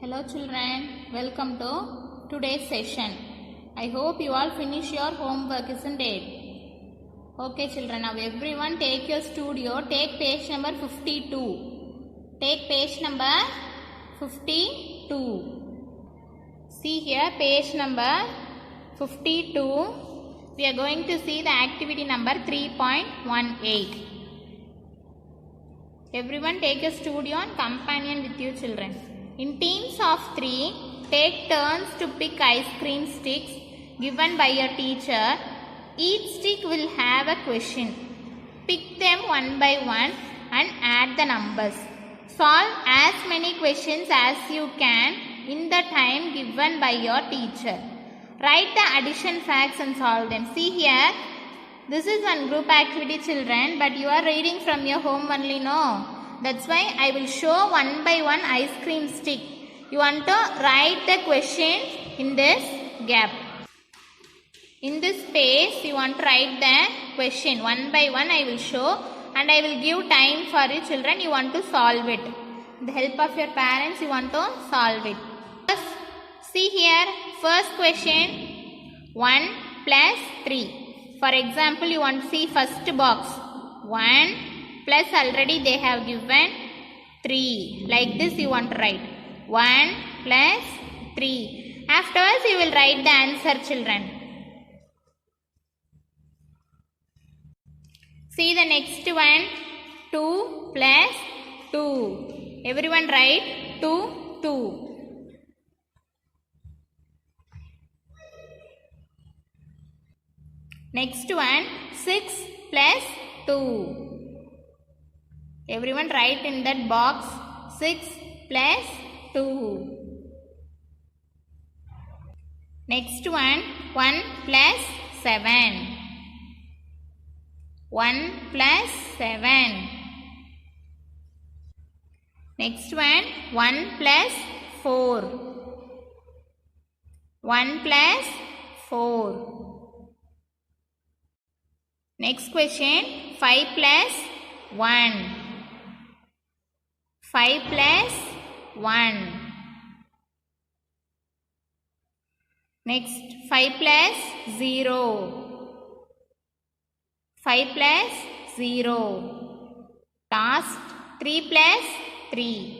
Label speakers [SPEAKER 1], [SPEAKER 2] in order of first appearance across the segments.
[SPEAKER 1] Hello children, welcome to today's session. I hope you all finish your homework, isn't it? Okay children, now everyone take your studio, take page number 52. Take page number 52. See here page number 52. We are going to see the activity number 3.18. Everyone take your studio and companion with you children. In teams of 3, take turns to pick ice cream sticks given by your teacher. Each stick will have a question. Pick them one by one and add the numbers. Solve as many questions as you can in the time given by your teacher. Write the addition facts and solve them. See here, this is one group activity children, but you are reading from your home only, no? That's why I will show one by one ice cream stick. You want to write the question in this gap. In this space, you want to write the question. One by one I will show and I will give time for you children. You want to solve it. With the help of your parents, you want to solve it. First, see here, first question, 1 plus 3. For example, you want to see first box. 1 plus already they have given 3. Like this you want to write. 1 plus 3. Afterwards you will write the answer children. See the next one. 2 plus 2. Everyone write 2, 2. Next one, 6 plus 2. Everyone write in that box 6 plus 2. Next one, 1 plus 7. 1 plus 7. Next one, 1 plus 4. 1 plus 4. Next question, 5 plus 1. 5 plus 1. Next, 5 plus 0. 5 plus 0. Last, 3 plus 3.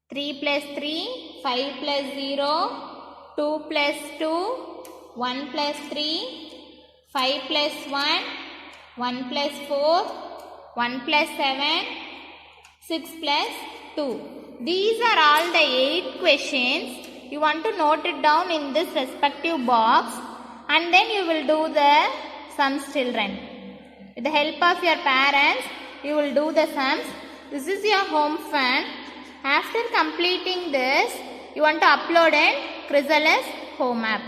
[SPEAKER 1] 3 plus 3, 5 plus 0, 2 plus 2, 1 plus 3, 5 plus 1, 1 plus 4, 1 plus 7, 6 plus 2. These are all the 8 questions. You want to note it down in this respective box and then you will do the sums children. With the help of your parents, you will do the sums. This is your home fund. After completing this, you want to upload in Chrysalis home app.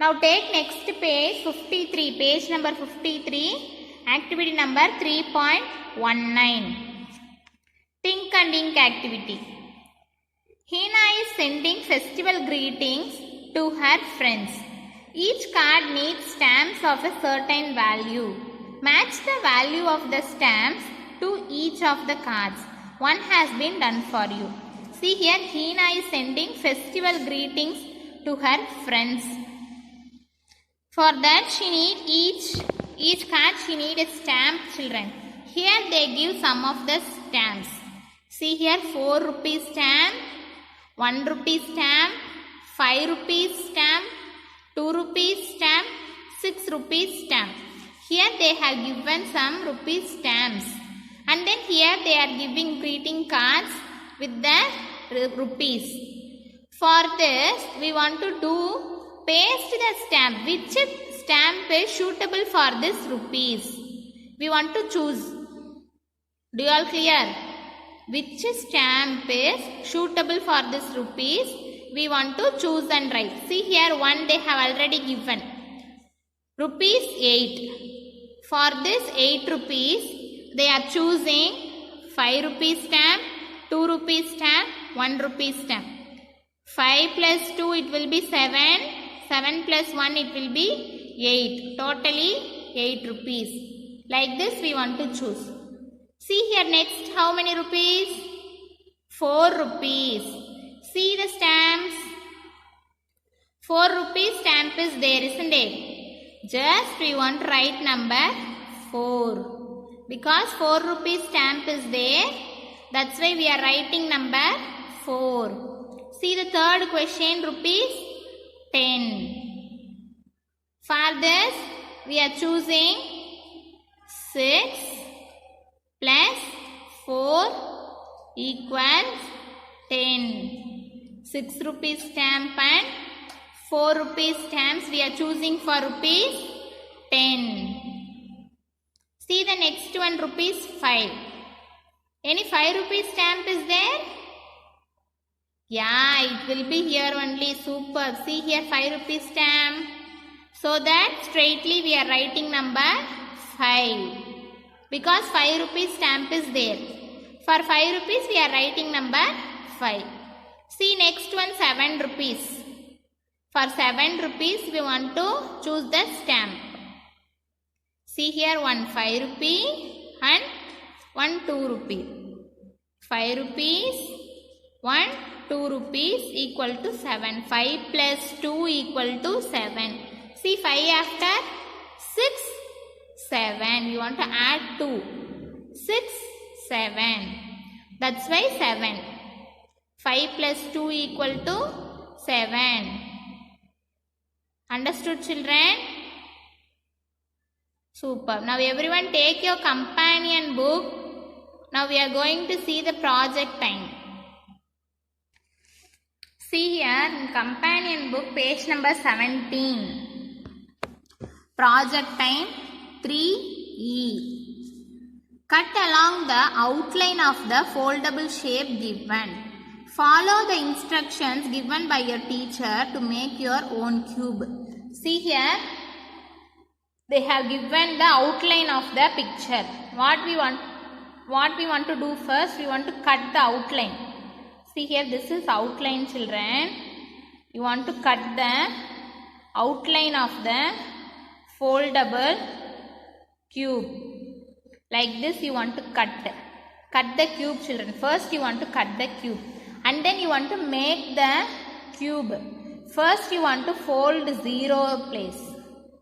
[SPEAKER 1] Now take next page 53, page number 53, activity number 3.19. Think and ink activity. Hina is sending festival greetings to her friends. Each card needs stamps of a certain value. Match the value of the stamps to each of the cards. One has been done for you. See here, Hina is sending festival greetings to her friends. For that she need each card she need a stamp children. Here they give some of the stamps. See here 4 rupees stamp, 1 rupee stamp, 5 rupees stamp, 2 rupees stamp, 6 rupees stamp. Here they have given some rupees stamps. And then here they are giving greeting cards with the rupees. For this we want to do paste the stamp. Which stamp is suitable for this rupees? We want to choose. Do you all clear? Which stamp is suitable for this rupees? We want to choose and write. See here one they have already given. Rupees 8. For this 8 rupees, they are choosing 5 rupees stamp, 2 rupees stamp, 1 rupee stamp. 5 plus 2 it will be 7. 7 plus 1 it will be 8. Totally 8 rupees. Like this we want to choose. See here next how many rupees? 4 rupees. See the stamps. 4 rupees stamp is there, isn't it? Just we want to write number 4. Because 4 rupees stamp is there, that's why we are writing number 4. See the third question, rupees 10. For this, we are choosing 6 plus 4 equals 10. 6 rupees stamp and 4 rupees stamps we are choosing for rupees 10. See the next one, rupees 5. Any 5 rupees stamp is there? Yeah, it will be here only. Super. See here 5 rupees stamp. So that straightly we are writing number 5. Because 5 rupees stamp is there. For 5 rupees we are writing number 5. See next one, 7 rupees. For 7 rupees we want to choose the stamp. See here, one 5 rupee and one 2 rupee. 5 rupees, 1 2 rupees equal to 7. 5 plus 2 equal to 7. See 5 after 6, 7. You want to add 2. 6, 7. That's why 7. 5 plus 2 equal to 7. Understood, children? Super. Now everyone take your companion book. Now we are going to see the project time. See here in companion book, page number 17. Project time 3E. Cut along the outline of the foldable shape given. Follow the instructions given by your teacher to make your own cube. See here, they have given the outline of the picture. What we want to do first, we want to cut the outline. See here, this is outline, children. You want to cut the outline of the foldable cube. Like this you want to cut. Cut the cube, children. First you want to cut the cube. And then you want to make the cube. First you want to fold 0 place.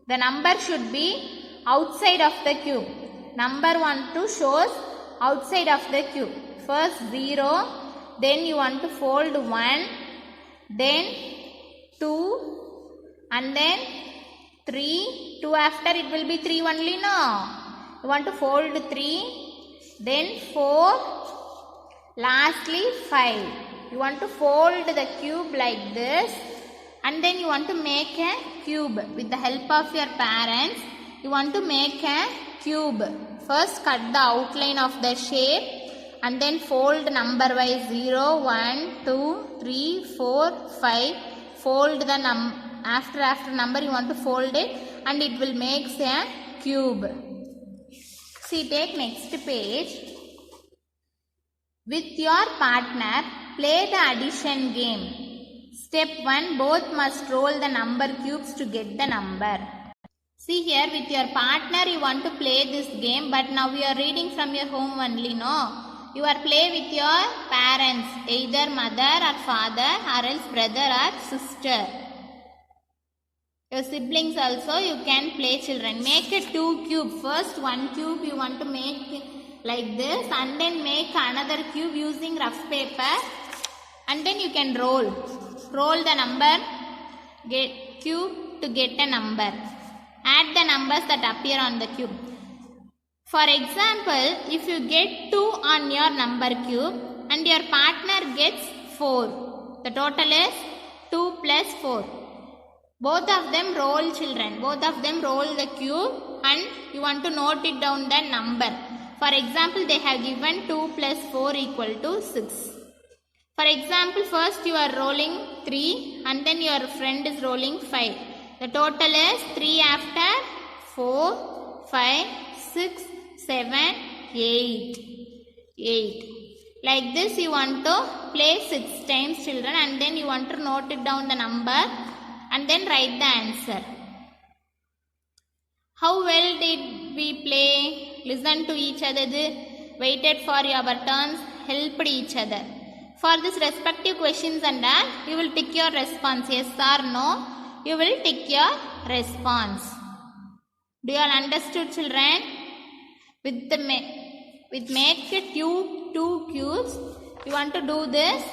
[SPEAKER 1] The number should be outside of the cube. Number 1 to shows outside of the cube. First 0. Then you want to fold 1. Then 2. And then 3. 2 after it will be 3 only, no? You want to fold 3. Then 4. Lastly 5. You want to fold the cube like this, and then you want to make a cube with the help of your parents. You want to make a cube. First cut the outline of the shape and then fold number wise 0, 1, 2, 3, 4, 5. Fold the after number you want to fold it and it will make a cube. See, take next page. With your partner, play the addition game. Step 1, both must roll the number cubes to get the number. See here, with your partner you want to play this game, but now you are reading from your home only, no? You are play with your parents, either mother or father or else brother or sister. Your siblings also you can play, children. Make a 2 cube. First 1 cube you want to make like this and then make another cube using rough paper and then you can roll the number, get cube to get a number. Add the numbers that appear on the cube. For example, if you get 2 on your number cube and your partner gets 4, the total is 2 plus 4. Both of them roll, children. Both of them roll the cube and you want to note it down the number. For example, they have given 2 plus 4 equal to 6. For example, first you are rolling 3 and then your friend is rolling 5. The total is 3 after 4, 5, 6, 7, 8. 8. Like this you want to play 6 times, children, and then you want to note it down the number and then write the answer. How well did we play? Listen to each other, waited for our turns, helped each other. For this respective questions and all, you will tick your response, yes or no. You will tick your response. Do you all understood, children? With make it two cubes, you want to do this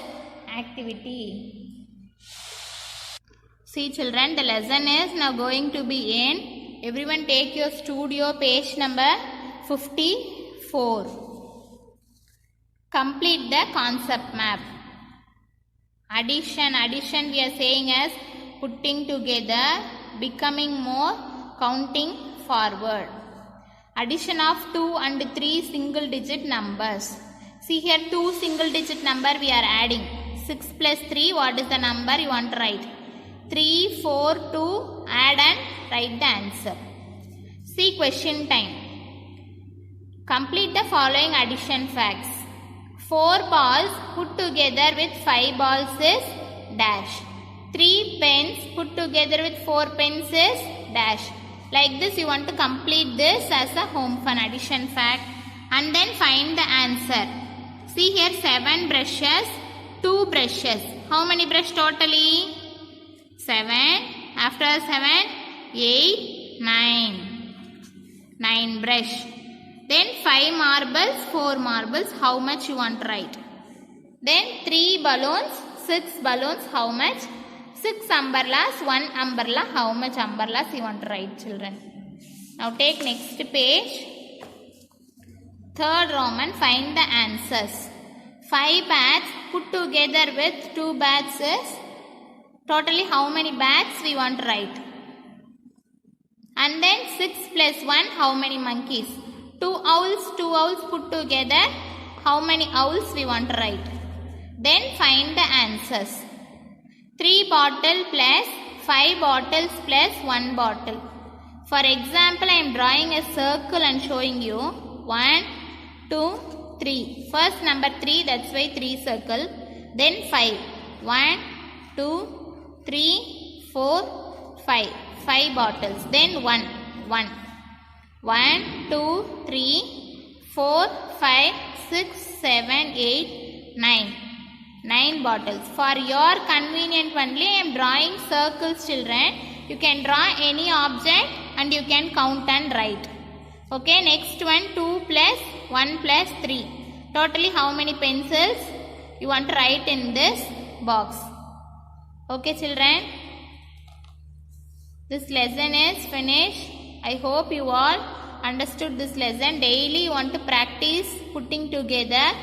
[SPEAKER 1] activity. See, children, the lesson is now going to be in. Everyone take your studio page number 54. Complete the concept map. Addition we are saying as putting together, becoming more, counting forward. Addition of 2 and 3 single digit numbers. See here, 2 single digit number we are adding. 6 plus 3, what is the number you want to write? 3, 4, 2, add and write the answer. See question time. Complete the following addition facts. 4 balls put together with 5 balls is dash. 3 pens put together with 4 pens is dash. Like this you want to complete this as a home fun addition fact and then find the answer. See here, 7 brushes, 2 brushes. How many brush totally? 7. After 7, 8, 9. 9 brush. Then 5 marbles, 4 marbles, how much you want to write? Then 3 balloons, 6 balloons, how much? 6 umbrellas, 1 umbrella, how much umbrellas you want to write, children? Now take next page. 3rd Roman, find the answers. 5 bats put together with 2 bats is totally how many bats we want to write? And then 6 plus 1, how many monkeys? 2 owls put together, how many owls we want to write? Then find the answers. 3 bottle plus 5 bottles plus 1 bottle. For example, I am drawing a circle and showing you 1, 2, 3. First number 3, that's why 3 circle. Then 5. 1, 2, 3, 4, 5. 5 bottles. Then 1. 1. 1, 2, 3, 4, 5, 6, 7, 8, 9. 9 bottles. For your convenient only, I am drawing circles, children. You can draw any object and you can count and write. Okay, next one, 2 plus 1 plus 3. Totally how many pencils you want to write in this box? Okay, children. This lesson is finished. I hope you all understood this lesson. Daily you want to practice putting together.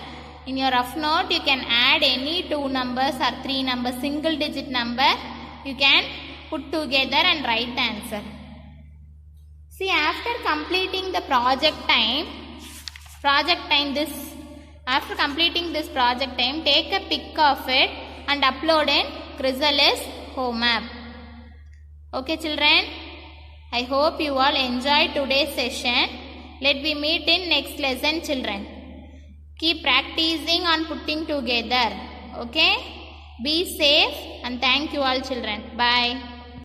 [SPEAKER 1] In your rough note, you can add any 2 numbers or 3 numbers, single digit number. You can put together and write the answer. See, after completing the project time, after completing this project time, take a pic of it and upload in Chrysalis home app. Okay, children. I hope you all enjoyed today's session. Let me meet in next lesson, children. Keep practicing on putting together. Okay? Be safe and thank you all, children. Bye.